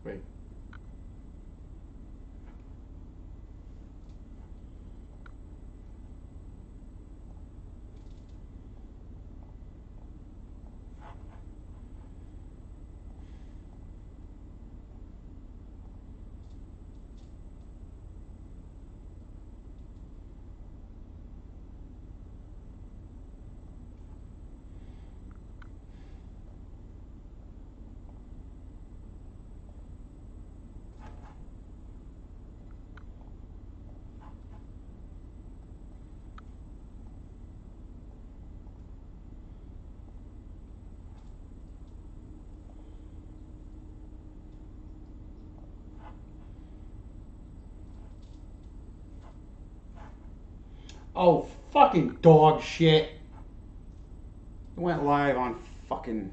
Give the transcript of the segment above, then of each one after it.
Wait. Oh, fucking dog shit. It went live on fucking.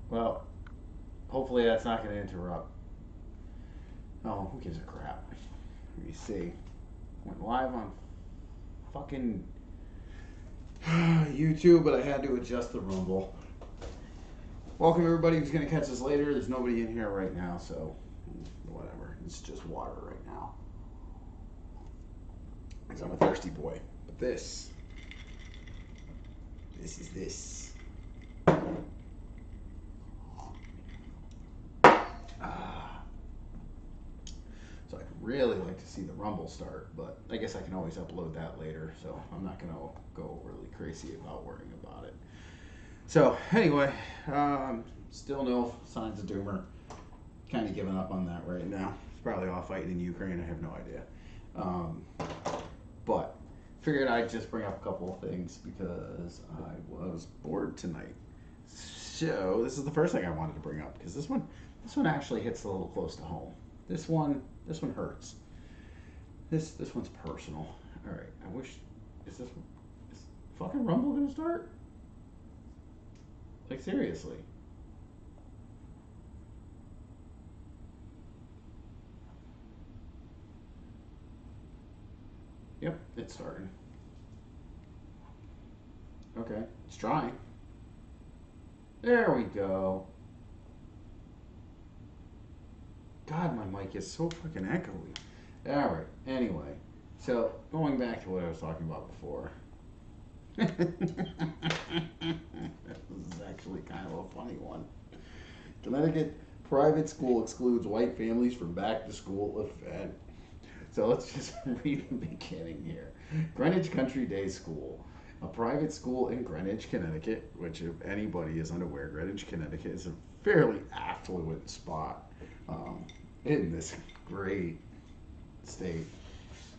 Well, hopefully that's not going to interrupt. Oh, who gives a crap? Let me see. Went live on fucking YouTube, but I had to adjust the rumble. Welcome everybody who's going to catch this later. There's nobody in here right now, so whatever. It's just water right now. Because I'm a thirsty boy. But this is this. Ah. So I'd really like to see the rumble start, but I guess I can always upload that later, so I'm not going to go overly crazy about worrying about it. So anyway, still no signs of doomer. Kind of giving up on that right now. It's probably all fighting in Ukraine. I have no idea. But figured I'd just bring up a couple of things because I was bored tonight. So this is the first thing I wanted to bring up because this one actually hits a little close to home. This one hurts. This one's personal. All right. I wish is fucking Rumble gonna start? Like seriously. Yep, it's starting. Okay, it's trying. There we go. God, my mic is so fucking echoey. All right. Anyway, so going back to what I was talking about before. This is actually kind of a funny one. Connecticut private school excludes white families from back to school event. So let's just read the beginning here. Greenwich Country Day School, a private school in Greenwich, Connecticut, which, if anybody is unaware, Greenwich, Connecticut is a fairly affluent spot in this great state.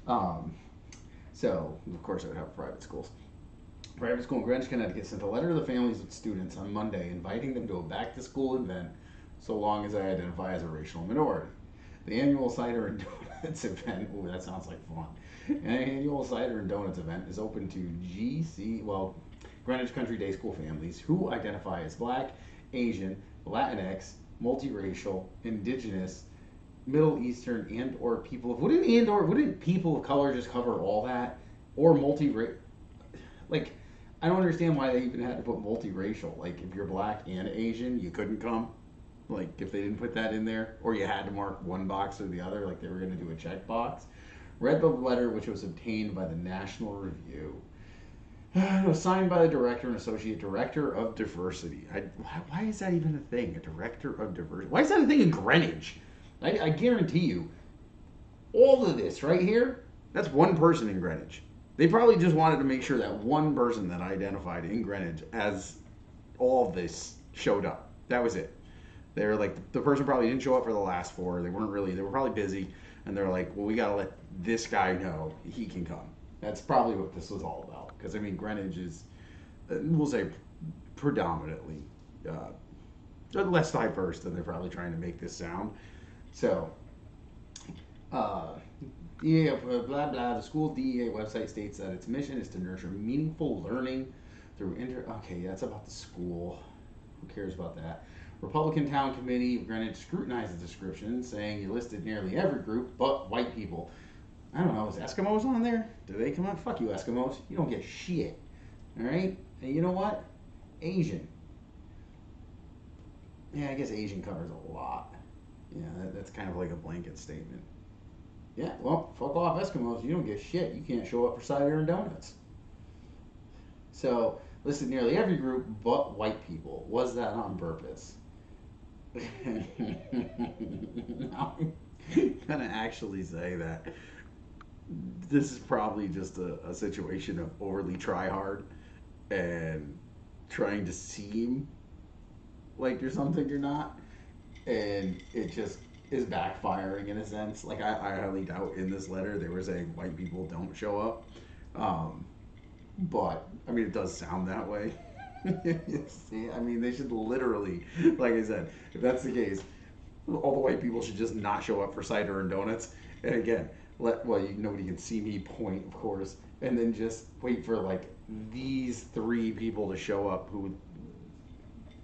Um, so, of course, I would have private schools. Private school in Greenwich, Connecticut sent a letter to the families of students on Monday inviting them to a back to school event so long as they identify as a racial minority. The annual cider and donuts event, ooh, that sounds like fun. An annual cider and donuts event is open to Greenwich Country Day School families who identify as Black, Asian, Latinx, multiracial, Indigenous, Middle Eastern, and/or people of wouldn't people of color just cover all that, or multi like I don't understand why they even had to put multiracial. Like if you're Black and Asian, you couldn't come. Like if they didn't put that in there, or you had to mark one box or the other, like they were going to do a checkbox. Read the letter, which was obtained by the National Review. It was signed by the director and associate director of diversity. Why is that even a thing? A director of diversity? Why is that a thing in Greenwich? I guarantee you, all of this right here, that's one person in Greenwich. They probably just wanted to make sure that one person that identified in Greenwich as all of this showed up. That was it. They were like, the person probably didn't show up for the last four. They were probably busy. And they're like, well, we got to let this guy know he can come. That's probably what this was all about. Because, I mean, Greenwich is, we'll say, predominantly less diverse than they're probably trying to make this sound. So, uh, yeah, blah, blah. The school DEA website states that its mission is to nurture meaningful learning through Okay, that's about the school. Who cares about that? Republican Town Committee of Greenwich scrutinized the description, saying you listed nearly every group but white people. I don't know, is Eskimos on there? Do they come on? Fuck you, Eskimos. You don't get shit. Alright? And you know what? Asian. Yeah, I guess Asian covers a lot. Yeah, that's kind of like a blanket statement. Yeah, well, fuck off Eskimos. You don't get shit. You can't show up for cider and donuts. So, listed nearly every group but white people. Was that on purpose? I'm gonna actually say that this is probably just a situation of overly try hard and trying to seem like you're something you're not, and it just is backfiring in a sense. Like I highly doubt in this letter they were saying white people don't show up, um, but I mean it does sound that way. See, I mean they should literally, like I said, if that's the case, all the white people should just not show up for cider and donuts. And again, nobody can see me point, of course, and then just wait for like these three people to show up who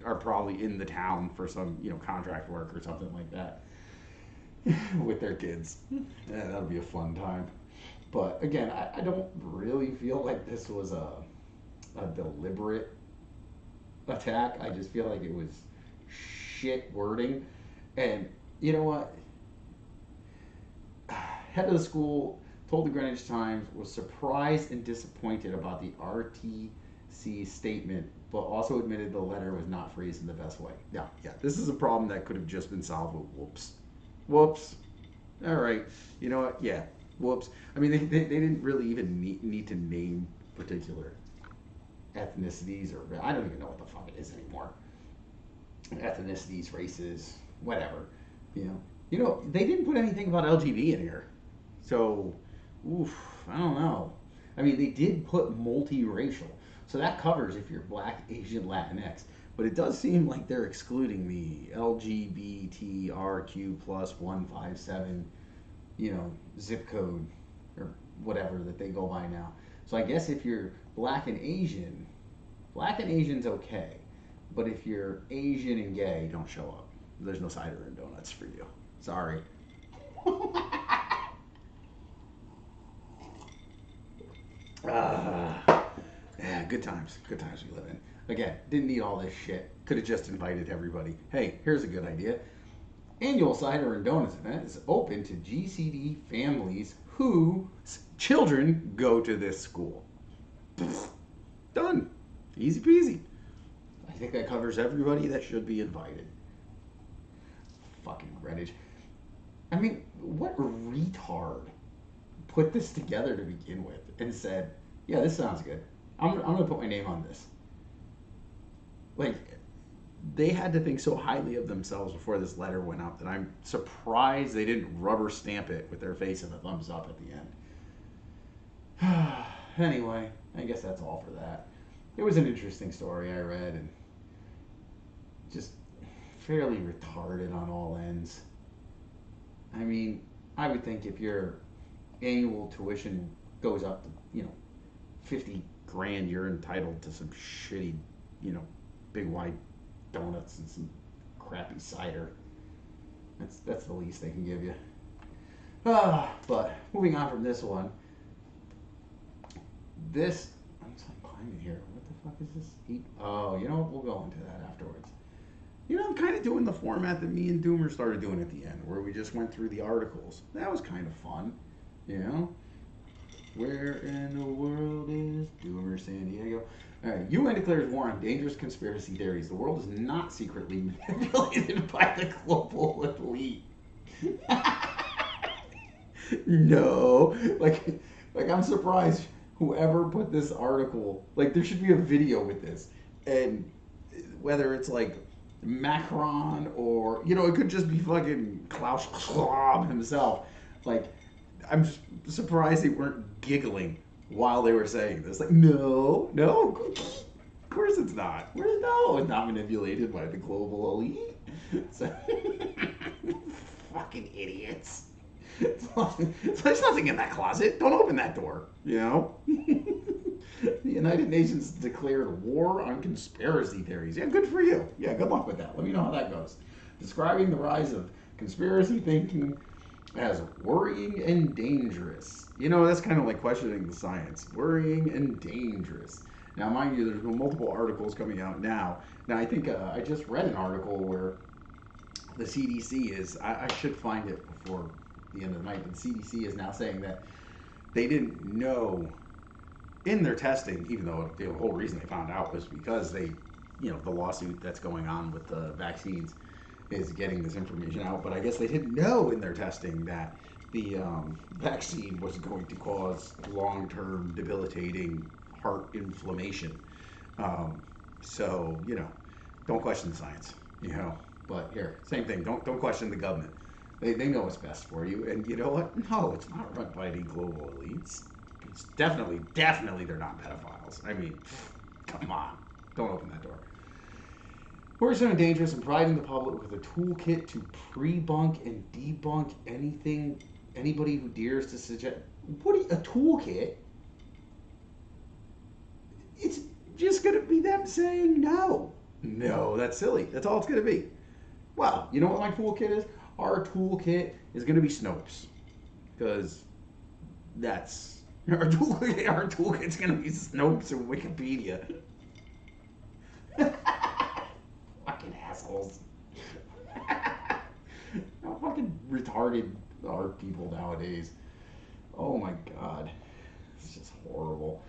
are probably in the town for some contract work or something like that with their kids. Yeah, that'll be a fun time. But again, I don't really feel like this was a deliberate attack. I just feel like it was shit wording. And you know what? Head of the school told the Greenwich Times was surprised and disappointed about the RTC statement, but also admitted the letter was not phrased in the best way. Yeah, this is a problem that could have just been solved with whoops. Whoops. All right. You know what? Yeah. Whoops. I mean, they didn't really even need to name particular ethnicities, or I don't even know what the fuck it is anymore. Ethnicities, races, whatever. They didn't put anything about LGB in here. So, oof, I don't know. I mean, they did put multiracial. So that covers if you're black, Asian, Latinx. But it does seem like they're excluding the LGBTRQ plus 157, zip code or whatever that they go by now. So I guess if you're black and Asian's okay. But if you're Asian and gay, don't show up. There's no cider and donuts for you. Sorry. Yeah, good times. Good times we live in. Again, didn't need all this shit. Could have just invited everybody. Hey, here's a good idea. Annual cider and donuts event is open to GCD families whose children go to this school. Done. Easy peasy. I think that covers everybody that should be invited. Fucking Greenwich. I mean, what retard put this together to begin with and said, yeah, this sounds good. I'm going to put my name on this. Like, they had to think so highly of themselves before this letter went out that I'm surprised they didn't rubber stamp it with their face and a thumbs up at the end. Anyway, I guess that's all for that. It was an interesting story I read, and just fairly retarded on all ends. I mean, I would think if your annual tuition goes up to, 50 grand, you're entitled to some shitty, big wide donuts and some crappy cider. That's the least they can give you. But moving on from this one. I'm climbing here. What the fuck is this? Oh, we'll go into that afterwards. I'm kind of doing the format that me and Doomer started doing at the end, where we just went through the articles. That was kind of fun, Where in the world is Doomer San Diego? All right, UN declares war on dangerous conspiracy theories. The world is not secretly manipulated by the global elite. No, like I'm surprised whoever put this article. Like, there should be a video with this, and whether it's like Macron or it could just be fucking Klaus Schwab himself. Like, I'm just surprised they weren't giggling while they were saying this. Like, no, of course it's not. No, it's not manipulated by the global elite. So, fucking idiots. There's nothing in that closet. Don't open that door. The United Nations declared war on conspiracy theories. Yeah, good for you. Yeah, good luck with that. Let me know how that goes. Describing the rise of conspiracy thinking as worrying and dangerous. That's kind of like questioning the science. Worrying and dangerous. Now, mind you, there's been multiple articles coming out now. Now, I think I just read an article where the CDC is, I should find it before the end of the night, but the CDC is now saying that they didn't know in their testing, even though the whole reason they found out was because they, the lawsuit that's going on with the vaccines is getting this information out. But I guess they didn't know in their testing that the vaccine was going to cause long-term debilitating heart inflammation. So don't question the science. But here, same thing. Don't question the government. They know what's best for you, and you know what? No, it's not run by any global elites. It's definitely they're not pedophiles. I mean, come on, don't open that door. Worrisome and dangerous and providing the public with a toolkit to pre-bunk and debunk anybody who dares to suggest. A toolkit? It's just gonna be them saying no. No, that's silly. That's all it's gonna be. Well, you know what my toolkit is? Our toolkit is gonna be Snopes, because that's our toolkit. Our toolkit's gonna be Snopes and Wikipedia. Fucking assholes. How fucking retarded are people nowadays? Oh my god. It's just horrible.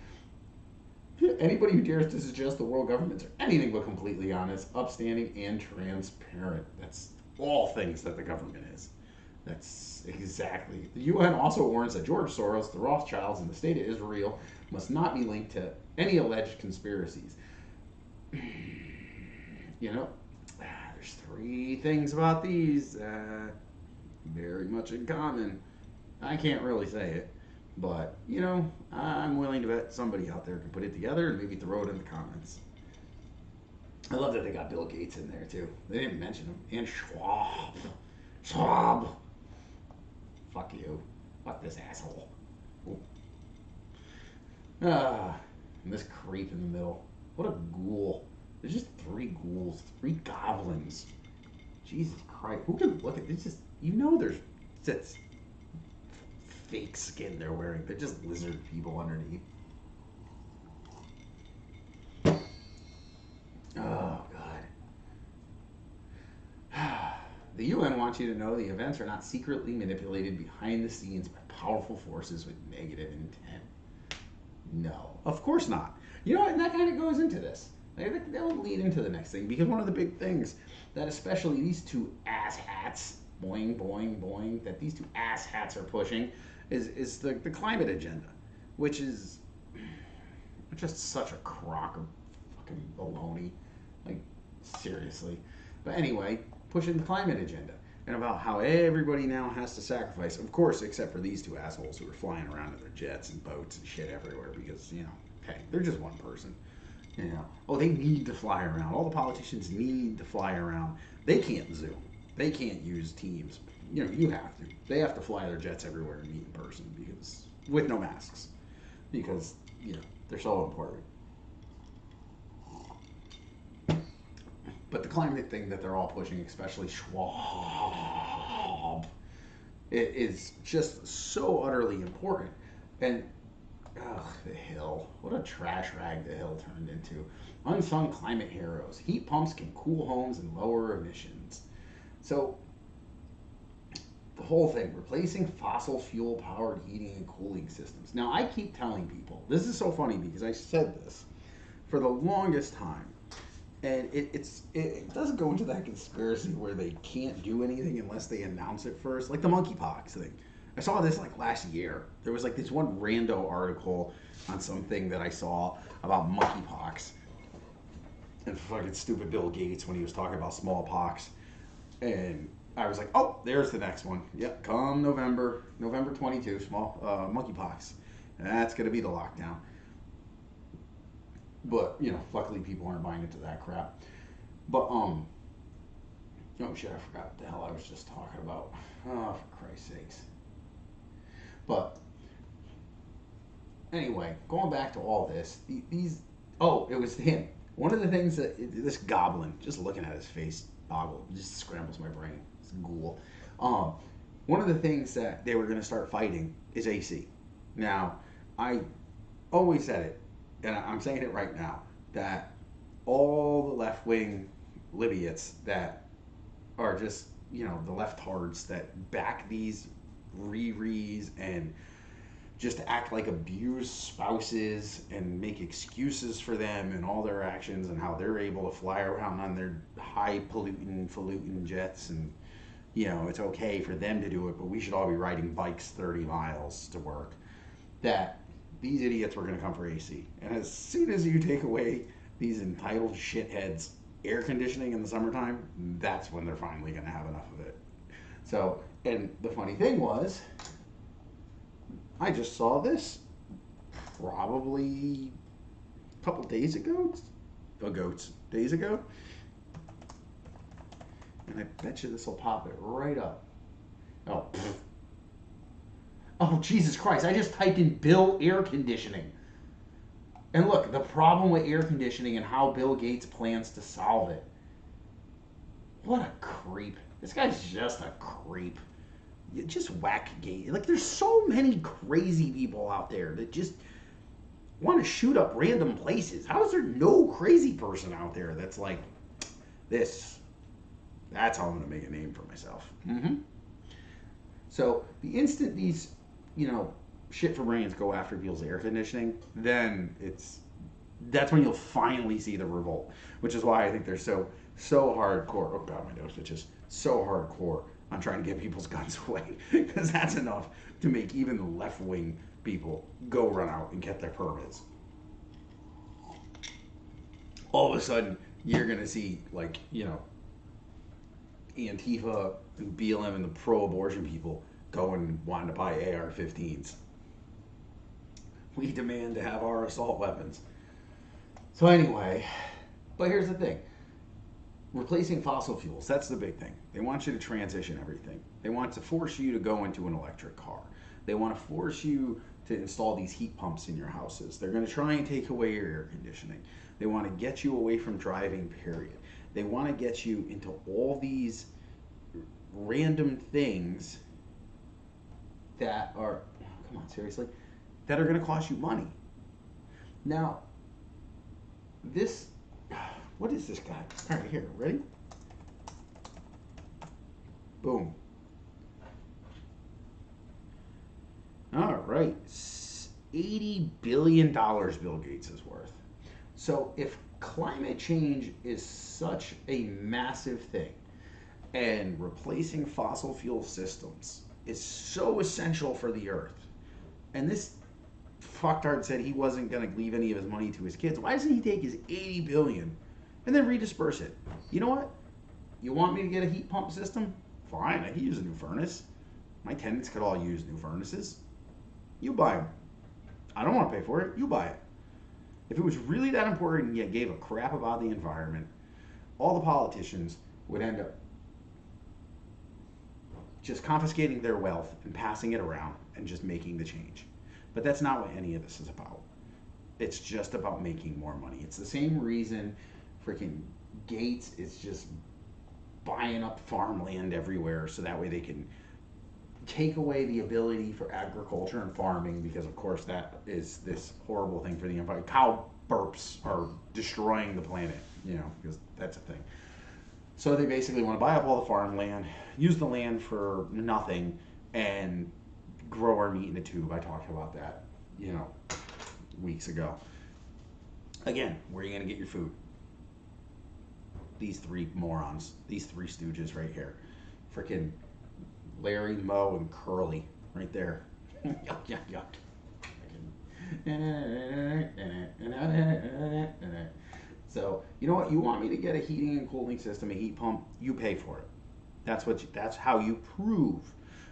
Anybody who dares to suggest the world governments are anything but completely honest, upstanding, and transparent. That's all things that the government is. That's exactly. The UN also warns that George Soros, the Rothschilds, and the State of Israel must not be linked to any alleged conspiracies. There's three things about these very much in common. I can't really say it, but I'm willing to bet somebody out there can put it together and maybe throw it in the comments. I love that they got Bill Gates in there too. They didn't mention him. And Schwab. Fuck you. Fuck this asshole. And this creep in the middle. What a ghoul. There's just three ghouls, three goblins. Jesus Christ. Who can look at this? Just, there's that's fake skin they're wearing. They're just lizard people underneath. Oh, God. The UN wants you to know the events are not secretly manipulated behind the scenes by powerful forces with negative intent. No, of course not. And that kind of goes into this. They'll lead into the next thing, because one of the big things that especially these two asshats, boing, boing, boing, that these two asshats are pushing is the climate agenda, which is just such a crock of fucking baloney. Like, seriously. But anyway, pushing the climate agenda and about how everybody now has to sacrifice, of course, except for these two assholes who are flying around in their jets and boats and shit everywhere because, hey, they're just one person. They need to fly around. All the politicians need to fly around. They can't Zoom. They can't use Teams. You have to. They have to fly their jets everywhere and meet in person because with no masks, because they're so important. But the climate thing that they're all pushing, especially Schwab, it is just so utterly important. And the Hill. What a trash rag the Hill turned into. Unsung climate heroes. Heat pumps can cool homes and lower emissions. So, the whole thing, replacing fossil fuel powered heating and cooling systems. Now, I keep telling people, this is so funny because I said this for the longest time. And it doesn't go into that conspiracy where they can't do anything unless they announce it first, like the monkeypox thing. I saw this like last year. There was like this one rando article on something that I saw about monkeypox and fucking stupid Bill Gates when he was talking about smallpox. And I was like, oh, there's the next one. Yep, come November 22, monkeypox. That's going to be the lockdown. But, luckily people aren't buying into that crap. But, oh shit, I forgot what the hell I was just talking about. Oh, for Christ's sakes. But anyway, going back to all this, it was him. One of the things that this goblin, just looking at his face, just scrambles my brain. It's a ghoul. One of the things that they were going to start fighting is AC. Now, I always said it. and I'm saying it right now, that all the left wing Libyans that are just, the leftards that back these Riris and just act like abused spouses and make excuses for them and all their actions and how they're able to fly around on their high polluting, falutin jets and it's okay for them to do it, but we should all be riding bikes 30 miles to work. That these idiots were going to come for AC. And as soon as you take away these entitled shitheads air conditioning in the summertime, that's when they're finally going to have enough of it. So, and the funny thing was, I just saw this probably a couple days ago. Days ago. And I bet you this will pop it right up. Oh, pfft. Oh, Jesus Christ. I just typed in Bill air conditioning. And look, the problem with air conditioning and how Bill Gates plans to solve it. What a creep. This guy's just a creep. You just whack Gates. Like, there's so many crazy people out there that just want to shoot up random places. How is there no crazy person out there that's like, this? That's how I'm going to make a name for myself. Mm-hmm. So the instant these, shit for brains go after people's air conditioning, then that's when you'll finally see the revolt. Which is why I think they're so hardcore. Oh God, my nose itches. So hardcore on trying to get people's guns away, because that's enough to make even the left wing people go run out and get their permits. All of a sudden, you're gonna see Antifa and BLM and the pro-abortion people going and wanting to buy AR-15s. We demand to have our assault weapons. So anyway, but here's the thing. Replacing fossil fuels, that's the big thing. They want you to transition everything. They want to force you to go into an electric car. They want to force you to install these heat pumps in your houses. They're going to try and take away your air conditioning. They want to get you away from driving, period. They want to get you into all these random things that are, come on, seriously, that are going to cost you money. Now, what is this guy? All right, here, ready? Boom. All right, $80 billion Bill Gates is worth. So if climate change is such a massive thing, and replacing fossil fuel systems is so essential for the earth, and this fucktard said he wasn't going to leave any of his money to his kids, why doesn't he take his $80 billion and then redisperse it? You know what? You want me to get a heat pump system? Fine, I can use a new furnace. My tenants could all use new furnaces. You buy them. I don't want to pay for it. You buy it. If it was really that important and you gave a crap about the environment, all the politicians would end up just confiscating their wealth and passing it around and just making the change. But that's not what any of this is about. It's just about making more money. It's the same reason freaking Gates is just buying up farmland everywhere so that way they can take away the ability for agriculture and farming, because of course that is this horrible thing for the environment. Cow burps are destroying the planet, because that's a thing. So they basically want to buy up all the farmland, use the land for nothing, and grow our meat in a tube. I talked about that, weeks ago. Again, where are you going to get your food? These three morons, these three stooges right here. Freaking Larry, Moe, and Curly right there. Yuck, yuck, yuck. So, you know what? You want me to get a heating and cooling system, a heat pump, you pay for it. That's how you prove.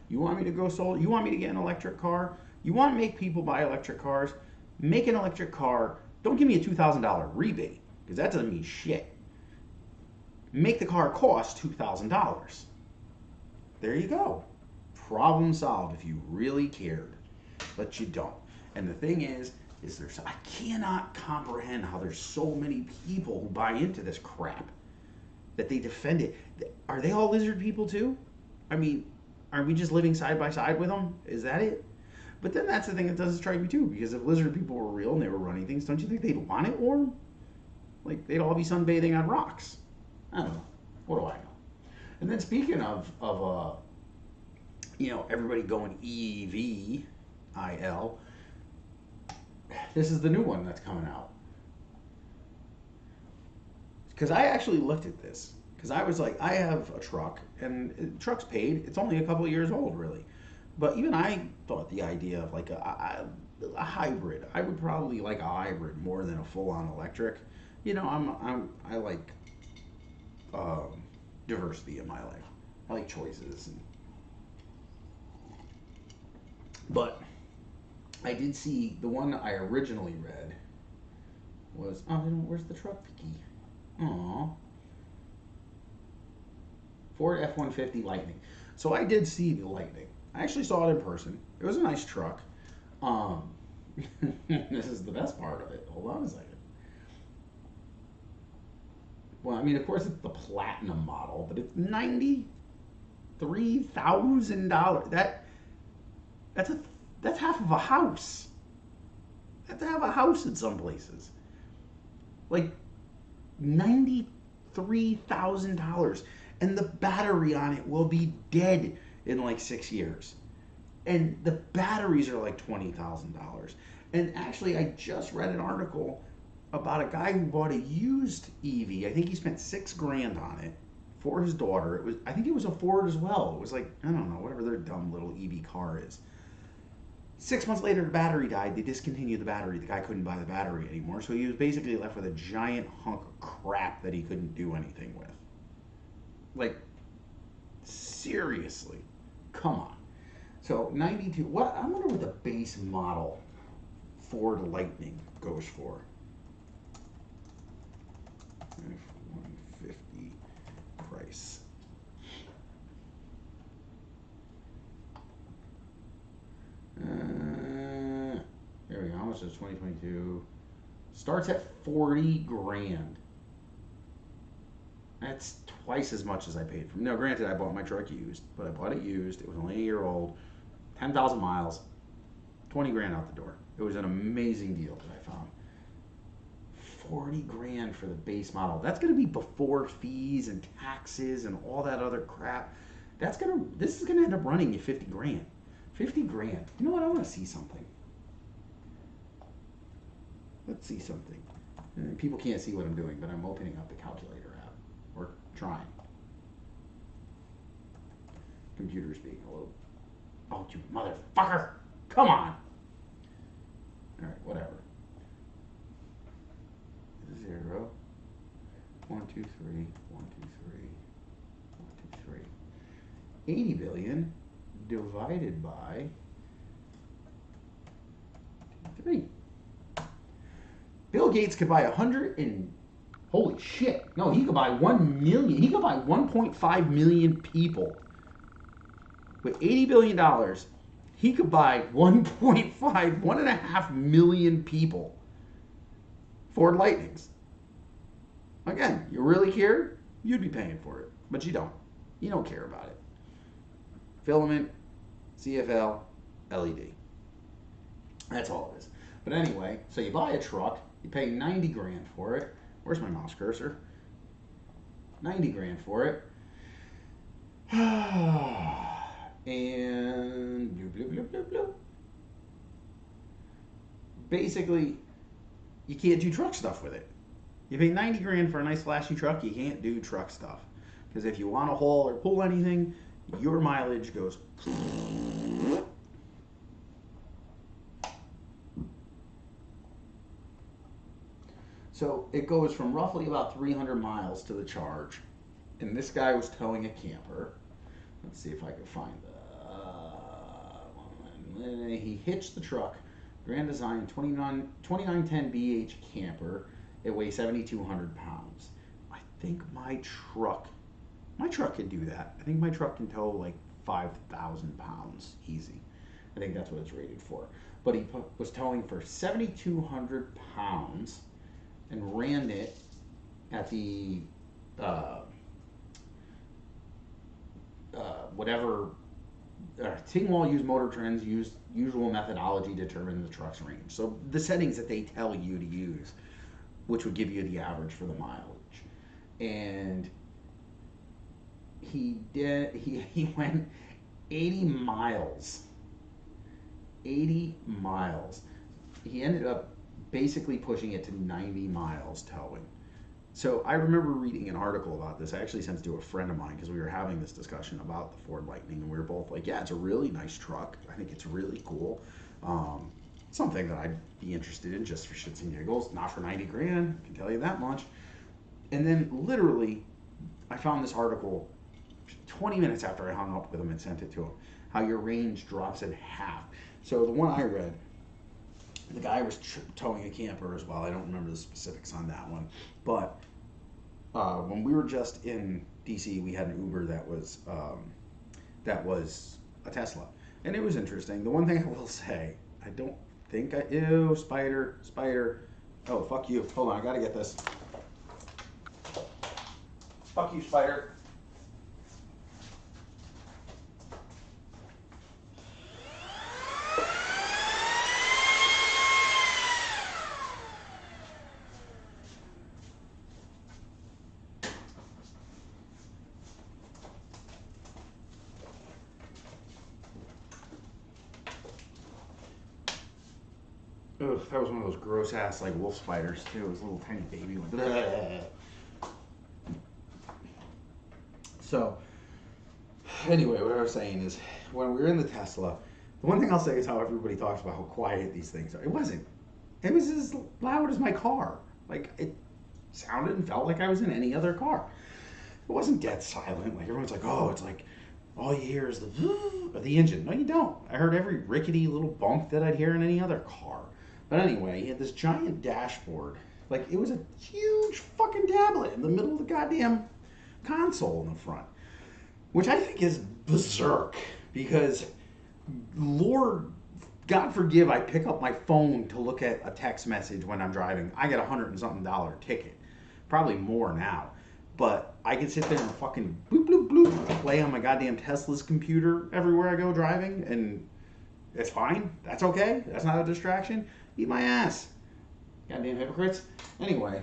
You want me to go solar? You want me to get an electric car? You want to make people buy electric cars? Make an electric car. Don't give me a $2,000 rebate, because that doesn't mean shit. Make the car cost $2,000. There you go. Problem solved if you really cared. But you don't. And the thing is I cannot comprehend how there's so many people who buy into this crap, that they defend it. Are they all lizard people too? I mean, are we just living side by side with them? Is that it? But then that's the thing that doesn't strike me too, because if lizard people were real and they were running things, don't you think they'd want it warm? Like they'd all be sunbathing on rocks. I don't know. What do I know? And then speaking of everybody going EVIL, this is the new one that's coming out. Because I actually looked at this. Because I was like, I have a truck, and the truck's paid. It's only a couple of years old, really. But even I thought the idea of like a hybrid. I would probably like a hybrid more than a full-on electric. I like diversity in my life. I like choices. But I did see the one I originally read was, where's the truck key? Aw. Ford F-150 Lightning. So I did see the Lightning. I actually saw it in person. It was a nice truck. This is the best part of it. Hold on a second. Well, I mean, of course, it's the Platinum model, but it's $93,000. That's half of a house. That's half a house in some places. Like $93,000, and the battery on it will be dead in like 6 years. And the batteries are like $20,000. And actually, I just read an article about a guy who bought a used EV. I think he spent $6,000 on it for his daughter. I think it was a Ford as well. It was like, I don't know, whatever their dumb little EV car is. 6 months later, the battery died. They discontinued the battery. The guy couldn't buy the battery anymore. So he was basically left with a giant hunk of crap that he couldn't do anything with. Like, seriously. Come on. So, 92. I wonder what the base model Ford Lightning goes for. F-150 price. There we go. How much is 2022? Starts at $40,000. That's twice as much as I paid for. Now, granted, I bought my truck used, but I bought it used. It was only a year old, 10,000 miles, $20,000 out the door. It was an amazing deal that I found. $40,000 for the base model. That's going to be before fees and taxes and all that other crap. This is going to end up running you $50,000. $50,000. You know what? I want to see something. Let's see something. People can't see what I'm doing, but I'm opening up the calculator app. Or trying. Computer's being a little... Oh, you motherfucker! Come on! Alright, whatever. 0. 1, 2, 3. 1, 2, 3. 1, 2, 3. 80 billion divided by 3. Bill Gates could buy 100 and holy shit. No, he could buy 1 million. He could buy 1.5 million people. With $80 billion, he could buy 1.5 million people. Ford Lightnings. Again, you really care? You'd be paying for it. But you don't. You don't care about it. Filament, CFL, LED. That's all it is. But anyway, so you buy a truck, you pay $90,000 for it. Where's my mouse cursor? $90,000 for it. And bloop, bloop, bloop, bloop, bloop. Basically, you can't do truck stuff with it. You pay $90,000 for a nice flashy truck, you can't do truck stuff. Because if you want to haul or pull anything, your mileage goes. So it goes from roughly about 300 miles to the charge. And this guy was towing a camper. Let's see if I can find the... he hitched the truck. Grand Design 2910 BH camper. It weighs 7,200 pounds. I think my truck can do that. I think my truck can tow like 5,000 pounds easy. I think that's what it's rated for. But he was towing for 7,200 pounds and ran it at the whatever Tingwall used Motor Trend's usual methodology to determine the truck's range. So the settings that they tell you to use, which would give you the average for the mileage. And he went 80 miles. 80 miles. He ended up basically pushing it to 90 miles towing. So I remember reading an article about this. I actually sent it to a friend of mine because we were having this discussion about the Ford Lightning, and we were both like, "Yeah, it's a really nice truck. I think it's really cool. Something that I'd be interested in just for shits and giggles. Not for 90 grand, I can tell you that much." And then literally, I found this article 20 minutes after I hung up with him and sent it to him. How your range drops in half. So the one I read, the guy was towing a camper as well. I don't remember the specifics on that one, but when we were just in DC, we had an Uber that was a Tesla, and it was interesting. The one thing I will say, I don't think ew, spider. Oh, fuck you. Hold on, I gotta get this. Fuck you, spider. Ugh, that was one of those gross ass like wolf spiders too. It was a little tiny baby one. Bleh. So anyway, what I was saying is when we were in the Tesla, the one thing I'll say is how everybody talks about how quiet these things are. It wasn't. It was as loud as my car. Like it sounded and felt like I was in any other car. It wasn't dead silent. Like everyone's like, oh, it's like all you hear is the of the engine. No, you don't. I heard every rickety little bump that I'd hear in any other car. But anyway, he had this giant dashboard. Like it was a huge fucking tablet in the middle of the goddamn console in the front, which I think is berserk because, Lord, God forgive, I pick up my phone to look at a text message when I'm driving. I get $100 and something ticket, probably more now. But I can sit there and fucking bloop bloop bloop play on my goddamn Tesla's computer everywhere I go driving, and it's fine. That's okay. That's not a distraction. Eat my ass, goddamn hypocrites. Anyway,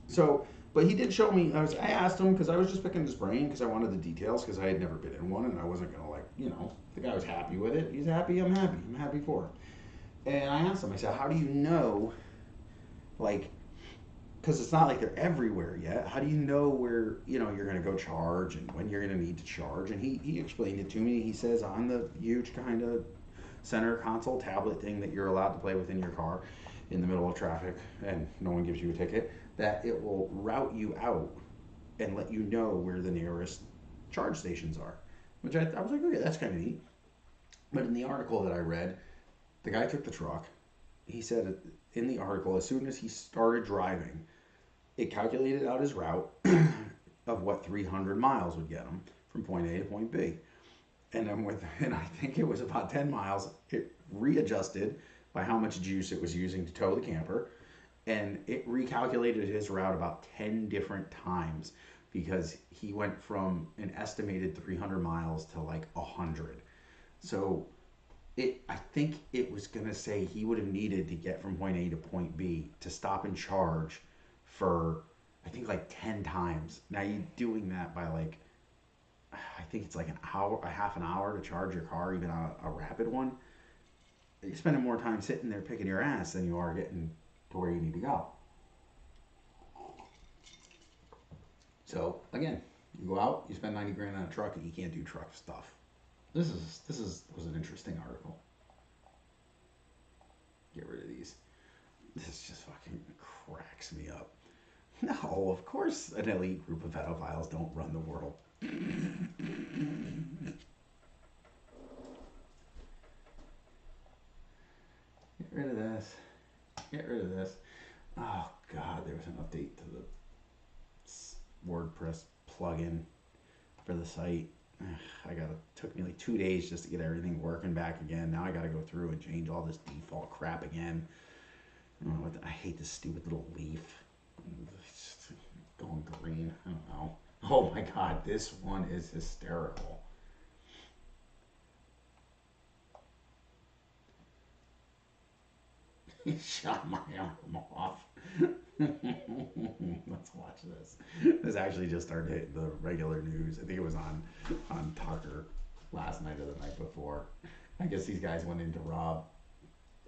so. But he did show me. I asked him because I was just picking his brain because I wanted the details because I had never been in one and I wasn't gonna the guy was happy with it. He's happy. I'm happy. I'm happy for him. And I asked him. I said, "How do you know, like, because it's not like they're everywhere yet. How do you know where you're gonna go charge and when you're gonna need to charge?" And he explained it to me. He says on the huge kind of center console tablet thing that you're allowed to play with in your car in the middle of traffic and no one gives you a ticket, that it will route you out and let you know where the nearest charge stations are. Which I was like, okay, that's kind of neat. But in the article that I read, the guy took the truck. He said in the article, as soon as he started driving, it calculated out his route of what 300 miles would get him from point A to point B. And I think it was about 10 miles, it readjusted by how much juice it was using to tow the camper. And it recalculated his route about 10 different times because he went from an estimated 300 miles to like 100. So I think it was going to say he would have needed to get from point A to point B to stop and charge for, I think, like 10 times. Now you're doing that by like, I think it's like an hour, a half an hour to charge your car, even on a rapid one. You're spending more time sitting there picking your ass than you are getting to where you need to go. So again, you go out, you spend 90 grand on a truck, and you can't do truck stuff. This was an interesting article. Get rid of these. This just fucking cracks me up. No, of course an elite group of pedophiles don't run the world. Get rid of this. Get rid of this. Oh god, there was an update to the WordPress plugin for the site. Took me like 2 days just to get everything working back again. Now I gotta go through and change all this default crap again. I hate this stupid little leaf. It's going green. I don't know. Oh my god, this one is hysterical. He shot my arm off. Let's watch this. This actually just started hitting the regular news. I think it was on Tucker last night or the night before. I guess these guys went in to rob.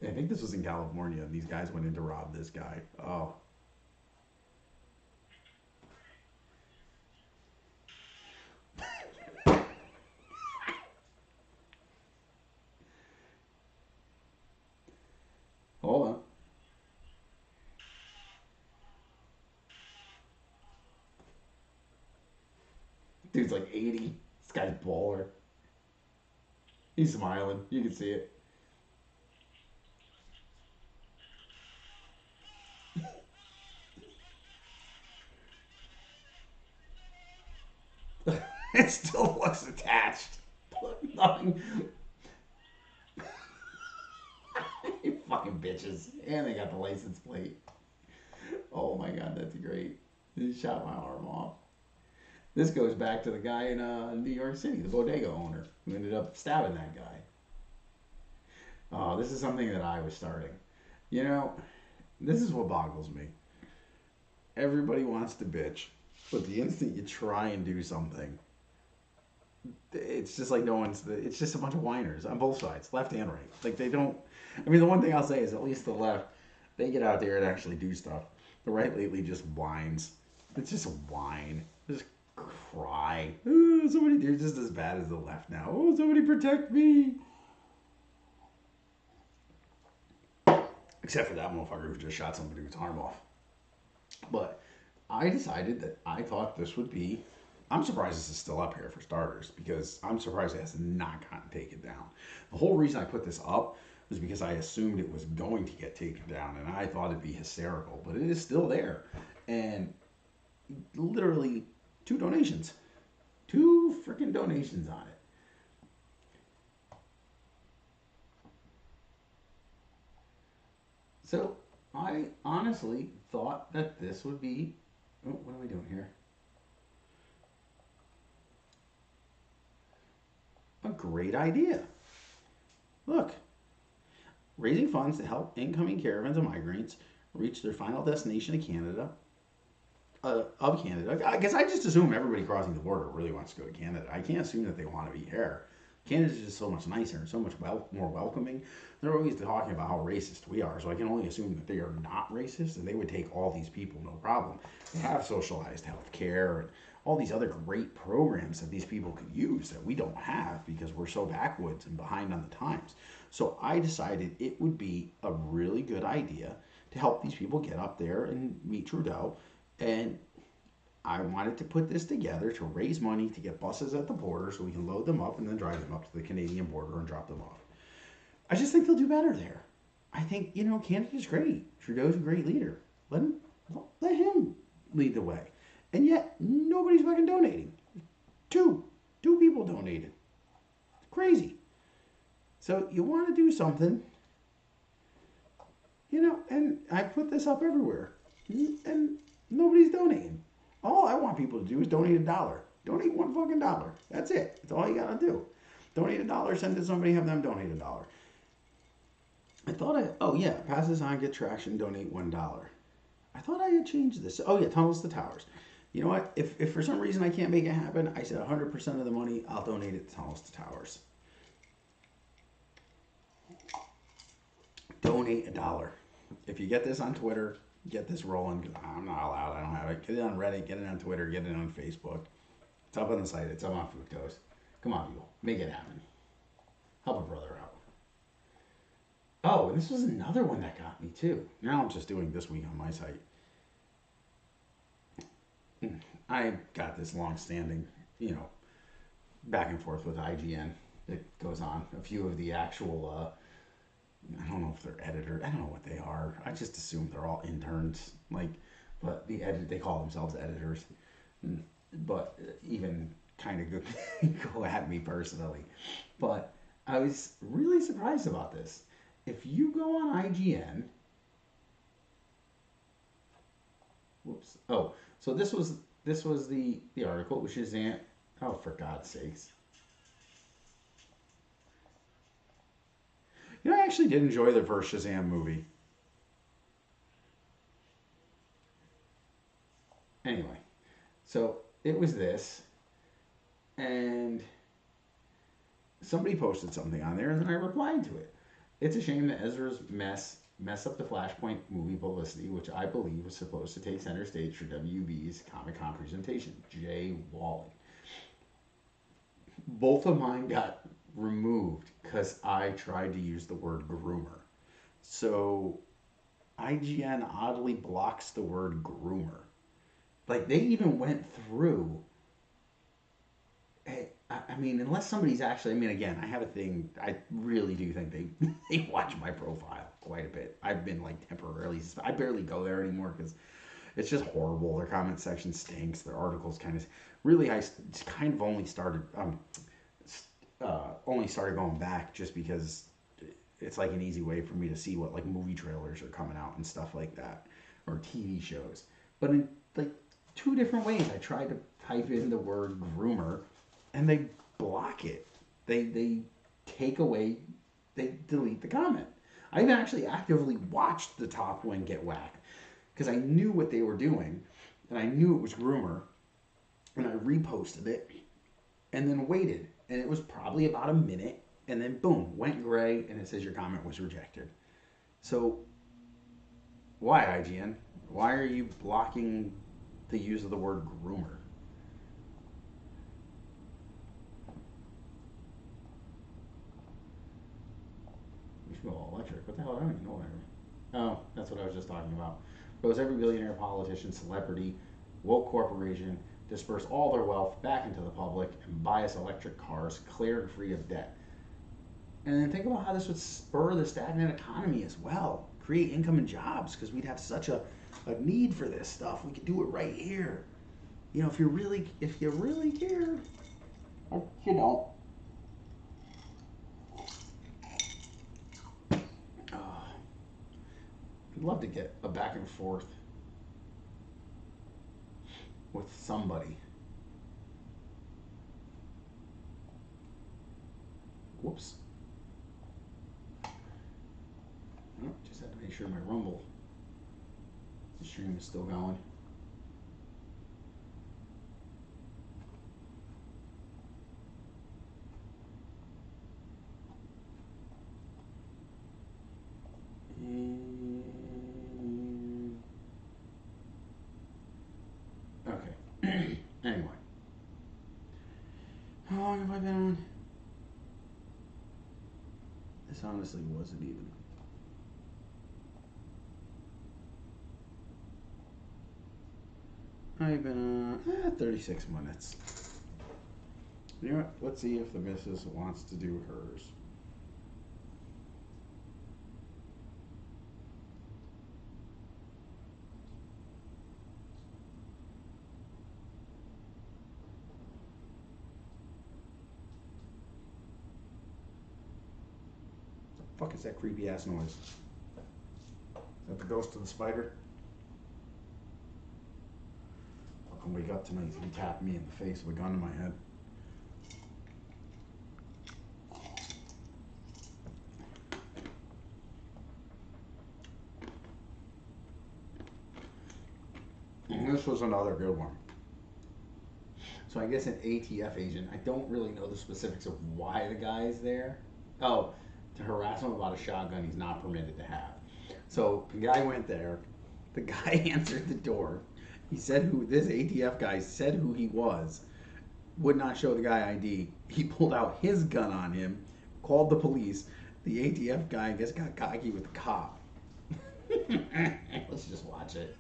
I think this was in California. These guys went in to rob this guy. Oh, hold on. Dude's like 80. This guy's baller. He's smiling. You can see it. It still looks attached. Nothing. You fucking bitches. And they got the license plate. Oh my god, that's great. He shot my arm off. This goes back to the guy in New York City, the bodega owner, who ended up stabbing that guy. Oh, this is something that I was starting. You know, this is what boggles me. Everybody wants to bitch, but the instant you try and do something, it's just like no one's. It's just a bunch of whiners on both sides, left and right. Like they don't. I mean, the one thing I'll say is at least the left, they get out there and actually do stuff. The right lately just whines. It's just a whine. Just cry. Oh, somebody, they're just as bad as the left now. Oh, somebody protect me. Except for that motherfucker who just shot somebody with his arm off. But I decided that I thought this would be. I'm surprised this is still up here for starters because I'm surprised it has not gotten taken down. The whole reason I put this up was because I assumed it was going to get taken down and I thought it'd be hysterical, but it is still there. And literally two donations, two freaking donations on it. So I honestly thought that this would be. Oh, what am I doing here? A great idea. Look, raising funds to help incoming caravans of migrants reach their final destination of Canada. Of Canada, I guess I just assume everybody crossing the border really wants to go to Canada. I can't assume that they want to be here. Canada's just so much nicer and so much more welcoming. They're always talking about how racist we are, so I can only assume that they are not racist and they would take all these people no problem. They have socialized health care and all these other great programs that these people could use that we don't have because we're so backwoods and behind on the times. So I decided it would be a really good idea to help these people get up there and meet Trudeau. And I wanted to put this together to raise money to get buses at the border so we can load them up and then drive them up to the Canadian border and drop them off. I just think they'll do better there. I think, Canada's great. Trudeau's a great leader. Let him, let him lead the way. And yet, nobody's fucking donating. Two people donated. It's crazy. So you want to do something, and I put this up everywhere. And nobody's donating. All I want people to do is donate $1. Donate one fucking dollar. That's it. That's all you gotta do. Donate $1, send it to somebody, have them donate $1. Oh yeah, pass this on, get traction, donate $1. I thought I had changed this. Oh yeah, tunnels to towers. You know what? If for some reason I can't make it happen, I said 100% of the money, I'll donate it to tunnels to towers. Donate $1. If you get this on Twitter, get this rolling because I'm not allowed. I don't have it. Get it on Reddit. Get it on Twitter. Get it on Facebook. It's up on the site. It's up on Food Toast. Come on, people. Make it happen. Help a brother out. Oh, and this was another one that got me too. Now I'm just doing this week on my site. I got this long-standing, back and forth with IGN. It goes on. A few of the actual I don't know if they're editors. I don't know what they are. I just assume they're all interns. But they call themselves editors. But even kind of go at me personally. But I was really surprised about this. If you go on IGN, whoops. Oh, so this was the article, which is oh, for God's sakes. I actually did enjoy the first Shazam movie. Anyway, so it was this, and somebody posted something on there, and then I replied to it. It's a shame that Ezra's mess up the Flashpoint movie publicity, which I believe was supposed to take center stage for WB's Comic Con presentation. Jay Wally. Both of mine got removed because I tried to use the word groomer. So IGN oddly blocks the word groomer. Like they even went through. Hey, I mean, unless somebody's actually, I mean, again, I have a thing. I really do think they they watch my profile quite a bit. I've been like temporarily. I barely go there anymore because it's just horrible. Their comment section stinks. Their articles kind of really. I kind of only started going back just because it's like an easy way for me to see what like movie trailers are coming out and stuff like that, or TV shows. But in like two different ways, I tried to type in the word groomer, and they block it. They take away. They delete the comment. I even actually actively watched the top one get whacked because I knew what they were doing, and I knew it was groomer, and I reposted it, and then waited, and it was probably about a minute, and then boom, went gray, and it says your comment was rejected. So why IGN? Why are you blocking the use of the word groomer? We should go all electric. What the hell? I don't even know what I heard. Oh, that's what I was just talking about. Goes every billionaire, politician, celebrity, woke corporation disperse all their wealth back into the public and buy us electric cars, clear and free of debt. And then think about how this would spur the stagnant economy as well, create income and jobs, because we'd have such a need for this stuff. We could do it right here. You know, if you really cared, you know. Oh, I'd love to get a back and forth with somebody. Whoops. Oh, just had to make sure my Rumble stream is still going. Okay. Anyway. How long have I been on? This honestly wasn't even. I've been on 36 minutes. You know what? Let's see if the missus wants to do hers. The fuck is that creepy ass noise? Is that the ghost of the spider? Fucking wake up tonight and tap me in the face with a gun in my head. And this was another good one. So I guess an ATF agent, I don't really know the specifics of why the guy is there. Oh, to harass him about a shotgun he's not permitted to have. So the guy went there. The guy answered the door. He said this ATF guy said who he was. Would not show the guy ID. He pulled out his gun on him, called the police. The ATF guy, I guess, got cocky with the cop. Let's just watch it.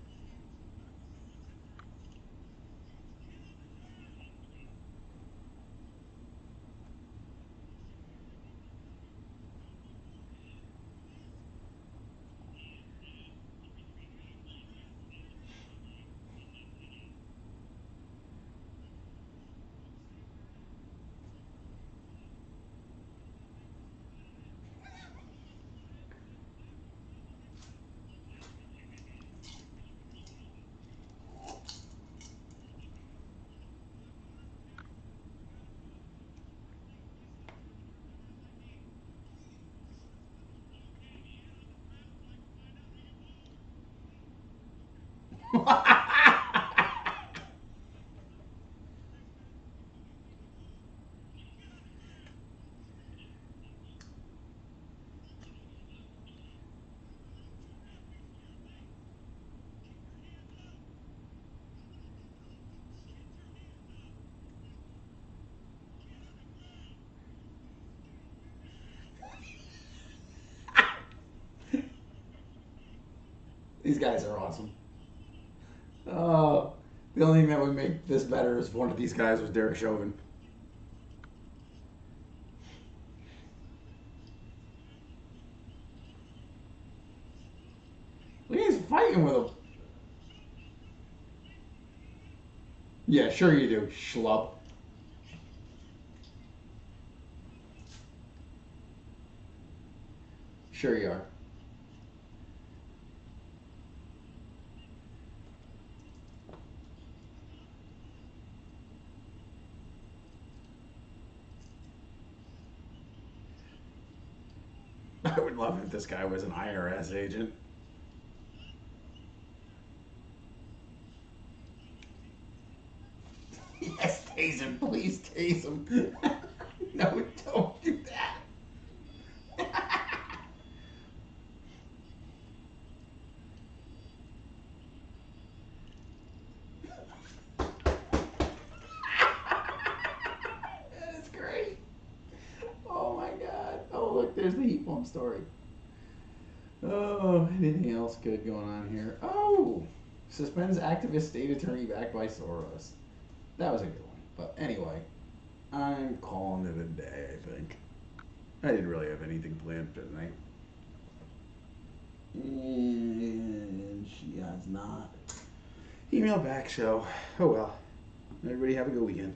These guys are awesome. Oh, the only thing that would make this better is if one of these guys was Derek Chauvin. Look, he's fighting with him. Yeah, sure you do, schlub. Sure you are. I would love if this guy was an IRS agent. Yes, tase him. Please tase him. No, don't do that. That is great. Oh my god. Oh, look, there's the heat pump story. Oh, anything else good going on here? Oh, suspends activist state attorney backed by Soros. That was a good one. But anyway, I'm calling it a day, I think. I didn't really have anything planned for tonight. And she has not emailed back, so oh well. Everybody have a good weekend.